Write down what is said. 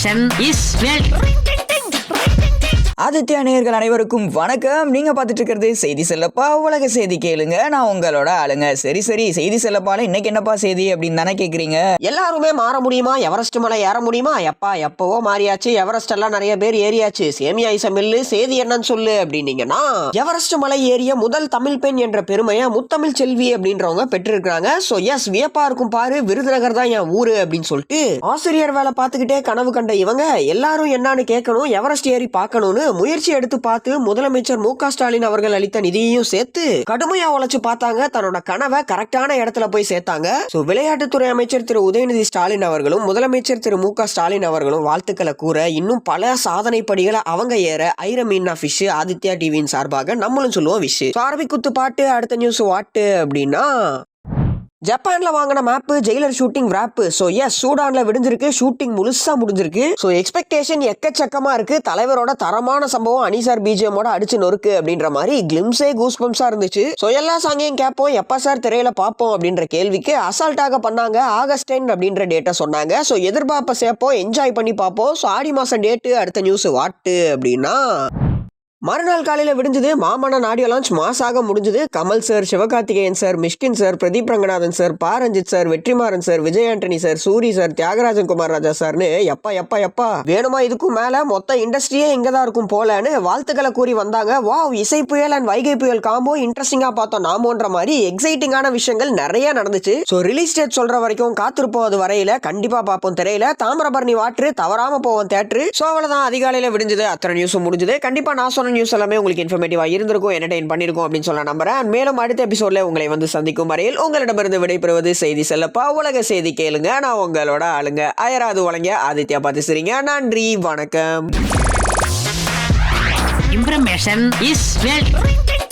Information is wealth. Aditya நேயர்கள் அனைவருக்கும் வணக்கம். நீங்க பார்த்துட்டு இருக்கிறது செய்தி செல்லப்பா உலக செய்தி கேளுங்க. நான் உங்களோட ஆளுங்க. சரி செய்தி செல்லப்பால இன்னைக்கு என்னப்பா செய்தி அப்படின்னு தானே கேக்குறீங்க. எல்லாருமே மாற முடியுமா? எவரெஸ்ட் மலை ஏற முடியுமா? எப்பவோ மாறியாச்சு. எவரெஸ்ட் எல்லாம் நிறைய பேர் ஏறியாச்சு. சேமியா ஐசமில்லு செய்தி என்னன்னு சொல்லு அப்படின்னீங்கன்னா, எவரெஸ்ட் மலை ஏறிய முதல் தமிழ் பெண் என்ற பெருமையை முத்தமிழ் செல்வி அப்படின்றவங்க பெற்றிருக்காங்க. சோ எஸ், வியப்பா இருக்கும் பாரு, விருதுநகர் தான் என் ஊரு அப்படின்னு சொல்லிட்டு ஆசிரியர் வேலை பார்த்துக்கிட்டே கனவு கண்ட இவங்க எல்லாரும் என்னன்னு கேட்கணும், எவரெஸ்ட் ஏறி பார்க்கணும்னு முயற்சி எடுத்து பார்த்து முதலமைச்சர் மு க ஸ்டாலின் அவர்கள் அளித்த நிதியையும் சேர்த்து கடுமையா உழைச்சு பார்த்தாங்க. தன்னோட கனவை கரெக்டான இடத்துல போய் சேர்த்தாங்க. விளையாட்டுத்துறை அமைச்சர் திரு உதயநிதி ஸ்டாலின் அவர்களும் முதலமைச்சர் திரு மு க ஸ்டாலின் அவர்களும் வாழ்த்துக்களை கூற, இன்னும் பல சாதனை படிகளை அவங்க ஏற ஐரமீனா ஃபிஷ் ஆதித்யா டிவியின் சார்பாக நம்மளும் சொல்லுவோம் விஷ். சாரவி குத்து பாட்டு. அடுத்த நியூஸ் வாட்டு அப்படின்னா, ஜப்பான்ல வாங்கின மேப் Jailer shooting wrap. So yes, சூடான்ல விடுஞ்சிருக்கு. ஷூட்டிங் முழுசா முடிஞ்சிருக்கு. சோ எக்ஸ்பெக்டேஷன் எக்கச்சக்கமா இருக்கு. தலைவரோட தரமான சம்பவம் அனிசார் பிஜிஎமோட அடிச்சு நொறுக்கு அப்படின்ற மாதிரி கிளிம்ஸே கூஸ்பம்ஸா இருந்துச்சு. சோ எல்லா சாங்கையும் கேட்போம், எப்ப சார் திரையில பார்ப்போம் அப்படின்ற கேள்விக்கு அசால்ட்டாக பண்ணாங்க. ஆகஸ்ட் 10 அப்படின்ற டேட்டை சொன்னாங்க. சோ எதிர்பார்ப்ப சேர்ப்போம், என்ஜாய் பண்ணி பார்ப்போம். சோ ஆடி மாசம் டேட்டு. அடுத்த நியூஸ் வாட்டு அப்படின்னா, மறுநாள் காலையில விடுஞ்சது. மாமன்னன் ஆடியோ லான்ச் மாசாக முடிஞ்சது. Kamal sir, Sivakarthikeyan sir, Mysskin sir, Pradeep Ranganathan sir, Pa Ranjith sir, Vetrimaaran sir, Vijay Antony sir, Soori sir, Thiagarajan Kumar Raja சார்னு எப்பா வேணுமா இதுக்கும் மேல மொத்த இண்டஸ்ட்ரியே இங்கதான் இருக்கும் போலன்னு வாழ்த்துக்களை கூறி வந்தாங்க. வாவ், இசை புயல் அண்ட் வைகை புயல் காம்போ இன்ட்ரெஸ்டிங்கா பார்த்தோம் நாமோன்ற மாதிரி எக்ஸைட்டிங்கான விஷயங்கள் நிறைய நடந்துச்சு. சோ ரிலீஸ் டேட் சொல்ற வரைக்கும் காத்திருப்போம். அது வரையில கண்டிப்பா பார்ப்போம் திரையில. தாமிரபரணி வாட்ரு தவறாம போவோம் தியேட்டர். சோ அவ்வளவுதான், அதிகாலையில விடுஞ்சது. அத்தனை நியூஸும் முடிஞ்சது. கண்டிப்பா நான் சொன்ன நியூஸ் எல்லாமே உங்களுக்கு இன்ஃபர்மேட்டிவா இருந்திருக்கும், என்டர்டெயின் பண்ணிருக்கும் அப்படின்னு சொல்ல நம்புறேன். மேலும் அடுத்த எபிசோட்ல உங்களை வந்து சந்திக்கும் வரையில் உங்களிடமிருந்து விடைபெறுவது செய்தி செல்லப்பா உலக செய்தி கேளுங்க. நான் உங்களோட ஆளுங்க. அயராது வழங்க ஆதித்யா பார்த்து சிரிங்க. நன்றி, வணக்கம். Information is wealth.